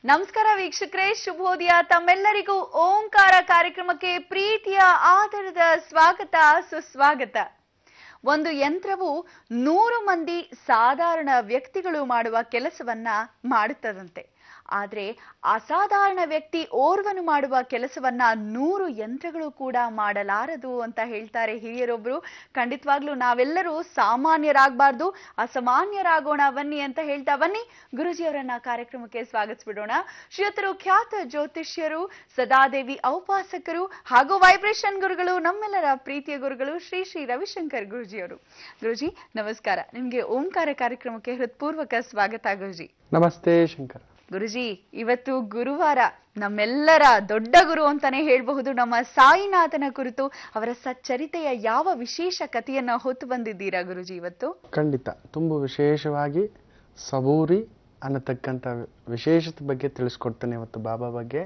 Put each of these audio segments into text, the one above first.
ನಮಸ್ಕಾರ ವೀಕ್ಷಕರೇ, ಶುಭೋದಯ. ತಮ್ಮೆಲ್ಲರಿಗೂ ಓಂಕಾರ ಕಾರ್ಯಕ್ರಮಕ್ಕೆ ಪ್ರೀತಿಯ ಆದರದ ಸ್ವಾಗತ, ಸುಸ್ವಾಗತ. ಒಂದು ಯಂತ್ರವು 100 ಮಂದಿ ಸಾಧಾರಣ ವ್ಯಕ್ತಿಗಳು ಮಾಡುವ ಕೆಲಸವನ್ನ ಮಾಡುತ್ತದಂತೆ. ಆದ್ರೆ ಅಸಾಧಾರಣ ವ್ಯಕ್ತಿ ಓರ್ವನು ಮಾಡುವ ಕೆಲಸವನ್ನ 100 ಯಂತ್ರಗಳು ಕೂಡ ಮಾಡಲಾರದು ಅಂತ ಹೇಳ್ತಾರೆ ಹಿರಿಯರೊಬ್ರು. ಖಂಡಿತವಾಗ್ಲೂ ನಾವೆಲ್ಲರೂ ಸಾಮಾನ್ಯರಾಗಬಾರ್ದು, ಅಸಾಮಾನ್ಯರಾಗೋಣ ಬನ್ನಿ ಅಂತ ಹೇಳ್ತಾ ಬನ್ನಿ ಗುರುಜಿಯವರನ್ನ ಕಾರ್ಯಕ್ರಮಕ್ಕೆ ಸ್ವಾಗತಿಸ್ಬಿಡೋಣ. ಶ್ರೀಯುತರು ಖ್ಯಾತ ಜ್ಯೋತಿಷ್ಯರು, ಸದಾದೇವಿ ಔಪಾಸಕರು ಹಾಗೂ ವೈಬ್ರೇಷನ್ ಗುರುಗಳು, ನಮ್ಮೆಲ್ಲರ ಪ್ರೀತಿಯ ಗುರುಗಳು ಶ್ರೀ ಶ್ರೀ ರವಿಶಂಕರ್ ಗುರುಜಿಯವರು. ಗುರುಜಿ ನಮಸ್ಕಾರ, ನಿಮ್ಗೆ ಓಂಕಾರ ಕಾರ್ಯಕ್ರಮಕ್ಕೆ ಹೃತ್ಪೂರ್ವಕ ಸ್ವಾಗತ. ಗುರುಜಿ ನಮಸ್ತೆ. ಶಂಕರ ಗುರುಜಿ, ಇವತ್ತು ಗುರುವಾರ, ನಮ್ಮೆಲ್ಲರ ದೊಡ್ಡ ಗುರು ಅಂತಾನೆ ಹೇಳ್ಬಹುದು. ನಮ್ಮ ಸಾಯಿನಾಥನ ಕುರಿತು ಅವರ ಸಚ್ಚರಿತೆಯ ಯಾವ ವಿಶೇಷ ಕಥೆಯನ್ನ ಹೊತ್ತು ಬಂದಿದ್ದೀರಾ ಗುರುಜಿ ಇವತ್ತು? ಖಂಡಿತ. ತುಂಬ ವಿಶೇಷವಾಗಿ ಸಬೂರಿ ಅನ್ನತಕ್ಕಂಥ ವಿಶೇಷತೆ ಬಗ್ಗೆ ತಿಳಿಸ್ಕೊಡ್ತೇನೆ ಇವತ್ತು ಬಾಬಾ ಬಗ್ಗೆ.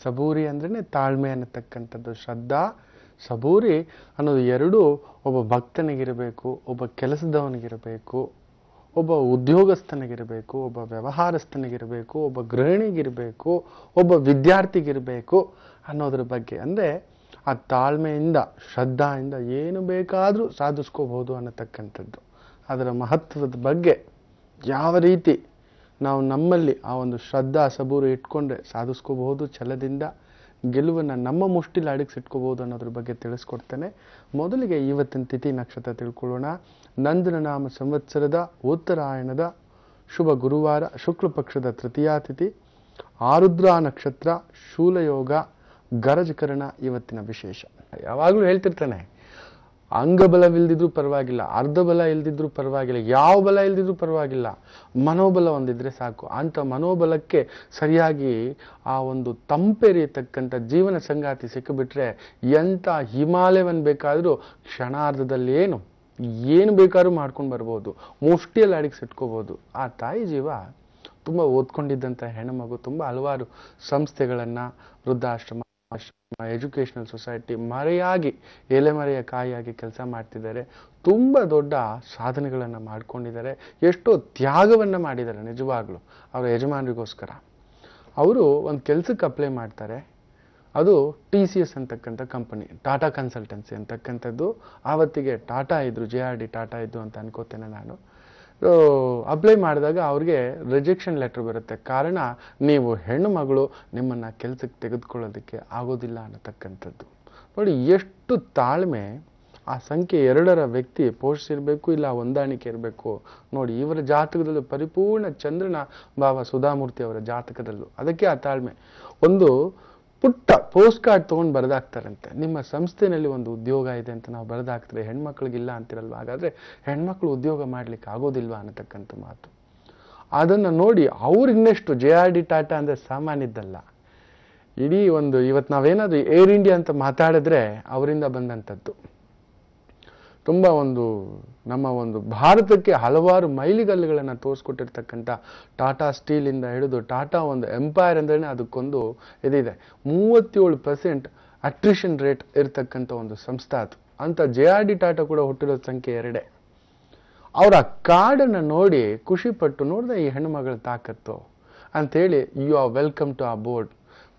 ಸಬೂರಿ ಅಂದ್ರೆ ತಾಳ್ಮೆ ಅನ್ನತಕ್ಕಂಥದ್ದು. ಶ್ರದ್ಧಾ, ಸಬೂರಿ ಅನ್ನೋದು ಎರಡೂ ಒಬ್ಬ ಭಕ್ತನಿಗಿರಬೇಕು, ಒಬ್ಬ ಕೆಲಸದವನಿಗಿರಬೇಕು, ಒಬ್ಬ ಉದ್ಯೋಗಸ್ಥನಿಗಿರಬೇಕು, ಒಬ್ಬ ವ್ಯವಹಾರಸ್ಥನಿಗಿರಬೇಕು, ಒಬ್ಬ ಗೃಹಿಣಿಗಿರಬೇಕು, ಒಬ್ಬ ವಿದ್ಯಾರ್ಥಿಗಿರಬೇಕು ಅನ್ನೋದ್ರ ಬಗ್ಗೆ. ಅಂದರೆ ಆ ತಾಳ್ಮೆಯಿಂದ, ಶ್ರದ್ಧಾಯಿಂದ ಏನು ಬೇಕಾದರೂ ಸಾಧಿಸ್ಕೋಬಹುದು ಅನ್ನತಕ್ಕಂಥದ್ದು. ಅದರ ಮಹತ್ವದ ಬಗ್ಗೆ ಯಾವ ರೀತಿ ನಾವು ನಮ್ಮಲ್ಲಿ ಆ ಒಂದು ಶ್ರದ್ಧಾ ಸಬೂರು ಇಟ್ಕೊಂಡ್ರೆ ಸಾಧಿಸ್ಕೋಬಹುದು, ಛಲದಿಂದ ಗೆಲುವನ್ನು ನಮ್ಮ ಮುಷ್ಟಿಲಿ ಅಡಗಿಸಿಟ್ಕೋಬಹುದು ಅನ್ನೋದ್ರ ಬಗ್ಗೆ ತಿಳಿಸ್ಕೊಡ್ತೇನೆ. ಮೊದಲಿಗೆ ಇವತ್ತಿನ ತಿಥಿ ನಕ್ಷತ್ರ ತಿಳ್ಕೊಳ್ಳೋಣ. ನಂದನ ನಾಮ ಸಂವತ್ಸರದ ಉತ್ತರಾಯಣದ ಶುಭ ಗುರುವಾರ, ಶುಕ್ಲ ಪಕ್ಷದ ತೃತೀಯ ತಿಥಿ, ಆರುದ್ರಾ ನಕ್ಷತ್ರ, ಶೂಲಯೋಗ, ಗರಜಕರಣ ಇವತ್ತಿನ ವಿಶೇಷ. ಯಾವಾಗಲೂ ಹೇಳ್ತಿರ್ತಾನೆ, ಅಂಗಬಲವಿಲ್ದಿದ್ರೂ ಪರವಾಗಿಲ್ಲ, ಅರ್ಧ ಬಲ ಇಲ್ದಿದ್ರೂ ಪರವಾಗಿಲ್ಲ, ಯಾವ ಬಲ ಇಲ್ದಿದ್ರೂ ಪರವಾಗಿಲ್ಲ, ಮನೋಬಲ ಒಂದಿದ್ರೆ ಸಾಕು. ಅಂತ ಮನೋಬಲಕ್ಕೆ ಸರಿಯಾಗಿ ಆ ಒಂದು ತಂಪೆರಿಯತಕ್ಕಂಥ ಜೀವನ ಸಂಗಾತಿ ಸಿಕ್ಕಿಬಿಟ್ರೆ ಎಂಥ ಹಿಮಾಲಯವನ್ನು ಬೇಕಾದರೂ ಕ್ಷಣಾರ್ಧದಲ್ಲಿ ಏನು ಬೇಕಾದ್ರೂ ಮಾಡ್ಕೊಂಡು ಬರ್ಬೋದು, ಮುಷ್ಟಿಯಲ್ಲಿ ಅಡಗಿಸಿಟ್ಕೋಬೋದು. ಆ ತಾಯಿ ಜೀವ ತುಂಬ ಓದ್ಕೊಂಡಿದ್ದಂಥ ಹೆಣ್ಣುಮಗು, ತುಂಬ ಹಲವಾರು ಸಂಸ್ಥೆಗಳನ್ನು, ವೃದ್ಧಾಶ್ರಮ, ಎಜುಕೇಶನಲ್ ಸೊಸೈಟಿ ಮರೆಯಾಗಿ, ಎಲೆಮರೆಯ ಕಾಯಿಯಾಗಿ ಕೆಲಸ ಮಾಡ್ತಿದ್ದಾರೆ. ತುಂಬ ದೊಡ್ಡ ಸಾಧನೆಗಳನ್ನು ಮಾಡ್ಕೊಂಡಿದ್ದಾರೆ. ಎಷ್ಟೋ ತ್ಯಾಗವನ್ನು ಮಾಡಿದ್ದಾರೆ ನಿಜವಾಗ್ಲೂ ಅವರ ಯಜಮಾನರಿಗೋಸ್ಕರ. ಅವರು ಒಂದು ಕೆಲಸಕ್ಕೆ ಅಪ್ಲೈ ಮಾಡ್ತಾರೆ. ಅದು TCS ಅಂತಕ್ಕಂಥ ಕಂಪನಿ, ಟಾಟಾ ಕನ್ಸಲ್ಟೆನ್ಸಿ ಅಂತಕ್ಕಂಥದ್ದು. ಆವತ್ತಿಗೆ ಟಾಟಾ ಇದ್ರು, JRD ಟಾಟಾ ಇದ್ದು ಅಂತ ಅನ್ಕೋತೇನೆ ನಾನು. ಅಪ್ಲೈ ಮಾಡಿದಾಗ ಅವ್ರಿಗೆ ರಿಜೆಕ್ಷನ್ ಲೆಟರ್ ಬರುತ್ತೆ. ಕಾರಣ, ನೀವು ಹೆಣ್ಣು ಮಗಳು, ನಿಮ್ಮನ್ನು ಕೆಲಸಕ್ಕೆ ತೆಗೆದುಕೊಳ್ಳೋದಕ್ಕೆ ಆಗೋದಿಲ್ಲ ಅನ್ನತಕ್ಕಂಥದ್ದು. ನೋಡಿ ಎಷ್ಟು ತಾಳ್ಮೆ ಆ ಸಂಖ್ಯೆ 2ರ ವ್ಯಕ್ತಿ ಪೋಷಿಸಿರಬೇಕು, ಇಲ್ಲ ಹೊಂದಾಣಿಕೆ ಇರಬೇಕು. ನೋಡಿ ಇವರ ಜಾತಕದಲ್ಲೂ ಪರಿಪೂರ್ಣ ಚಂದ್ರನ ಭಾವ ಸುಧಾಮೂರ್ತಿ ಅವರ ಜಾತಕದಲ್ಲೂ. ಅದಕ್ಕೆ ಆ ತಾಳ್ಮೆ. ಒಂದು ಪುಟ್ಟ ಪೋಸ್ಟ್ ಕಾರ್ಡ್ ತೊಗೊಂಡು ಬರೆದಾಕ್ತಾರಂತೆ, ನಿಮ್ಮ ಸಂಸ್ಥೆಯಲ್ಲಿ ಒಂದು ಉದ್ಯೋಗ ಇದೆ ಅಂತ ನಾವು ಬರೆದಾಕ್ತಾರೆ. ಹೆಣ್ಮಕ್ಳಿಗಿಲ್ಲ ಅಂತಿರಲ್ವ, ಹಾಗಾದ್ರೆ ಹೆಣ್ಮಕ್ಳು ಉದ್ಯೋಗ ಮಾಡ್ಲಿಕ್ಕೆ ಆಗೋದಿಲ್ವಾ ಅನ್ನತಕ್ಕಂಥ ಮಾತು. ಅದನ್ನು ನೋಡಿ ಅವ್ರು ಇನ್ನೆಷ್ಟು, JRD ಟಾಟಾ ಅಂದ್ರೆ ಸಾಮಾನ್ಯದ್ದಲ್ಲ. ಇಡೀ ಒಂದು ಇವತ್ತು ನಾವೇನಾದ್ರೂ ಏರ್ ಇಂಡಿಯಾ ಅಂತ ಮಾತಾಡಿದ್ರೆ ಅವರಿಂದ ಬಂದಂಥದ್ದು. ತುಂಬ ಒಂದು ನಮ್ಮ ಒಂದು ಭಾರತಕ್ಕೆ ಹಲವಾರು ಮೈಲಿಗಲ್ಲುಗಳನ್ನು ತೋರಿಸ್ಕೊಟ್ಟಿರ್ತಕ್ಕಂಥ ಟಾಟಾ ಸ್ಟೀಲಿಂದ ಹಿಡಿದು ಟಾಟಾ ಒಂದು ಎಂಪೈರ್ ಅಂದ್ರೆ ಅದಕ್ಕೊಂದು ಇದಿದೆ. 37% ಅಟ್ರಿಷನ್ ರೇಟ್ ಇರ್ತಕ್ಕಂಥ ಒಂದು ಸಂಸ್ಥೆ ಅದು. ಅಂತ JRD ಟಾಟಾ ಕೂಡ ಹುಟ್ಟಿರೋ ಸಂಖ್ಯೆ 2. ಅವರ ಕಾರ್ಡನ್ನು ನೋಡಿ ಖುಷಿ ಪಟ್ಟು, ನೋಡಿದ್ರೆ ಈ ಹೆಣ್ಣು ಮಗಳ ತಾಕತ್ತು ಅಂತೇಳಿ, ಯು ಆರ್ ವೆಲ್ಕಮ್ ಟು ಆ ಬೋರ್ಡ್,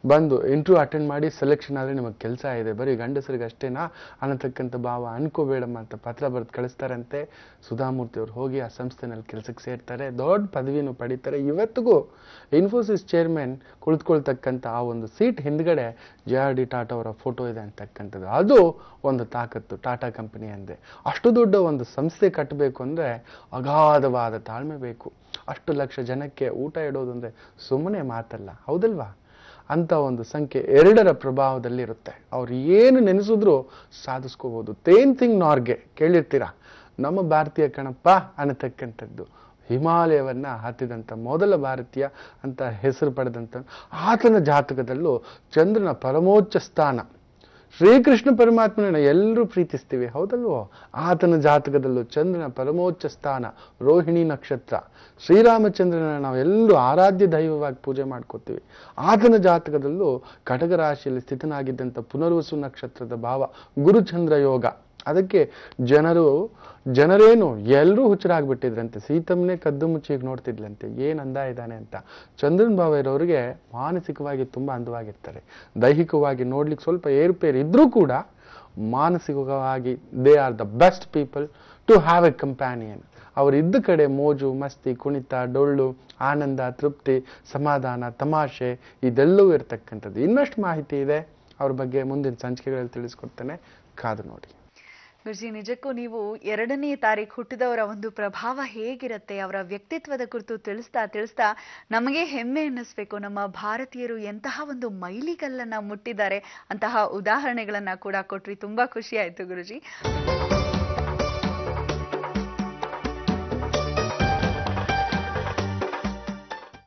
ಬಂದು ಇಂಟರ್ವ್ಯೂ ಅಟೆಂಡ್ ಮಾಡಿ ಸೆಲೆಕ್ಷನ್ ಆದರೆ ನಿಮಗೆ ಕೆಲಸ ಇದೆ, ಬರೀ ಗಂಡಸರಿಗೆ ಅಷ್ಟೇನಾ ಅನ್ನತಕ್ಕಂಥ ಭಾವ ಅನ್ಕೋಬೇಡಮ್ಮ ಅಂತ ಪತ್ರ ಬರೆದು ಕಳಿಸ್ತಾರಂತೆ. ಸುಧಾಮೂರ್ತಿ ಅವರು ಹೋಗಿ ಆ ಸಂಸ್ಥೆನಲ್ಲಿ ಕೆಲಸಕ್ಕೆ ಸೇರ್ತಾರೆ, ದೊಡ್ಡ ಪದವಿನೂ ಪಡೀತಾರೆ. ಇವತ್ತಿಗೂ ಇನ್ಫೋಸಿಸ್ ಚೇರ್ಮನ್ ಕುಳಿತುಕೊಳ್ತಕ್ಕಂಥ ಆ ಒಂದು ಸೀಟ್ ಹಿಂದ್ಗಡೆ JRD ಟಾಟಾ ಅವರ ಫೋಟೋ ಇದೆ ಅಂತಕ್ಕಂಥದ್ದು. ಅದು ಒಂದು ತಾಕತ್ತು ಟಾಟಾ ಕಂಪನಿ ಅಂದೆ. ಅಷ್ಟು ದೊಡ್ಡ ಒಂದು ಸಂಸ್ಥೆ ಕಟ್ಟಬೇಕು ಅಂದರೆ ಅಗಾಧವಾದ ತಾಳ್ಮೆ ಬೇಕು. ಅಷ್ಟು ಲಕ್ಷ ಜನಕ್ಕೆ ಊಟ ಇಡೋದು ಅಂದರೆ ಸುಮ್ಮನೆ ಮಾತಲ್ಲ, ಹೌದಲ್ವಾ? ಅಂತ ಒಂದು ಸಂಖ್ಯೆ 2ರ ಪ್ರಭಾವದಲ್ಲಿರುತ್ತೆ. ಅವ್ರು ಏನು ನೆನೆಸಿದ್ರು ಸಾಧಿಸ್ಕೋಬಹುದು. ತೇನ್ ನಾರ್ಗೆ ಕೇಳಿರ್ತೀರಾ, ನಮ್ಮ ಭಾರತೀಯ ಕಣಪ್ಪ ಅನ್ನತಕ್ಕಂಥದ್ದು. ಹಿಮಾಲಯವನ್ನ ಹತ್ತಿದಂಥ ಮೊದಲ ಭಾರತೀಯ ಅಂತ ಹೆಸರು ಪಡೆದಂಥ ಆತನ ಜಾತಕದಲ್ಲೂ ಚಂದ್ರನ ಪರಮೋಚ್ಚ ಸ್ಥಾನ. ಶ್ರೀಕೃಷ್ಣ ಪರಮಾತ್ಮನ ಎಲ್ಲರೂ ಪ್ರೀತಿಸ್ತೀವಿ, ಹೌದಲ್ವೋ? ಆತನ ಜಾತಕದಲ್ಲೂ ಚಂದ್ರನ ಪರಮೋಚ್ಚ ಸ್ಥಾನ ರೋಹಿಣಿ ನಕ್ಷತ್ರ. ಶ್ರೀರಾಮಚಂದ್ರನ ನಾವೆಲ್ಲರೂ ಆರಾಧ್ಯ ದೈವವಾಗಿ ಪೂಜೆ ಮಾಡ್ಕೋತೀವಿ. ಆತನ ಜಾತಕದಲ್ಲೂ ಕಟಕ ರಾಶಿಯಲ್ಲಿ ಸ್ಥಿತನಾಗಿದ್ದಂಥ ಪುನರ್ವಸು ನಕ್ಷತ್ರದ ಭಾವ ಗುರುಚಂದ್ರ ಯೋಗ. ಅದಕ್ಕೆ ಜನರೇನು ಎಲ್ಲರೂ ಹುಚ್ಚರಾಗ್ಬಿಟ್ಟಿದ್ರಂತೆ. ಸೀತಮ್ಮನೆ ಕದ್ದು ಮುಚ್ಚಿಗೆ ನೋಡ್ತಿದ್ಲಂತೆ, ಏನ್ ಅಂದ ಇದ್ದಾನೆ ಅಂತ. ಚಂದ್ರನ್ ಭಾವೈರವ್ರಿಗೆ ಮಾನಸಿಕವಾಗಿ ತುಂಬಾ ಅಂದವಾಗಿರ್ತಾರೆ. ದೈಹಿಕವಾಗಿ ನೋಡ್ಲಿಕ್ಕೆ ಸ್ವಲ್ಪ ಏರುಪೇರು ಇದ್ರೂ ಕೂಡ ಮಾನಸಿಕವಾಗಿ they are the best people to have a companion. ಅವರಿದ್ದ ಕಡೆ ಮೋಜು ಮಸ್ತಿ, ಕುಣಿತ, ಡೊಳ್ಳು, ಆನಂದ, ತೃಪ್ತಿ, ಸಮಾಧಾನ, ತಮಾಷೆ ಇದೆಲ್ಲವೂ ಇರ್ತಕ್ಕಂಥದ್ದು. ಇನ್ನಷ್ಟು ಮಾಹಿತಿ ಇದೆ ಅವ್ರ ಬಗ್ಗೆ ಮುಂದಿನ ಸಂಚಿಕೆಗಳಲ್ಲಿ ತಿಳಿಸ್ಕೊಡ್ತೇನೆ, ಕಾದು ನೋಡಿ. ಗುರುಜಿ, ನಿಜಕ್ಕೂ ನೀವು 2ನೇ ತಾರೀಕು ಹುಟ್ಟಿದವರ ಒಂದು ಪ್ರಭಾವ ಹೇಗಿರುತ್ತೆ, ಅವರ ವ್ಯಕ್ತಿತ್ವದ ಕುರಿತು ತಿಳಿಸ್ತಾ ನಮಗೆ ಹೆಮ್ಮೆ ಅನ್ನಿಸ್ಬೇಕು. ನಮ್ಮ ಭಾರತೀಯರು ಎಂತಹ ಒಂದು ಮೈಲಿಗಲ್ಲನ್ನ ಮುಟ್ಟಿದ್ದಾರೆ ಅಂತಹ ಉದಾಹರಣೆಗಳನ್ನ ಕೂಡ ಕೊಟ್ರಿ. ತುಂಬಾ ಖುಷಿ ಆಯ್ತು ಗುರುಜಿ.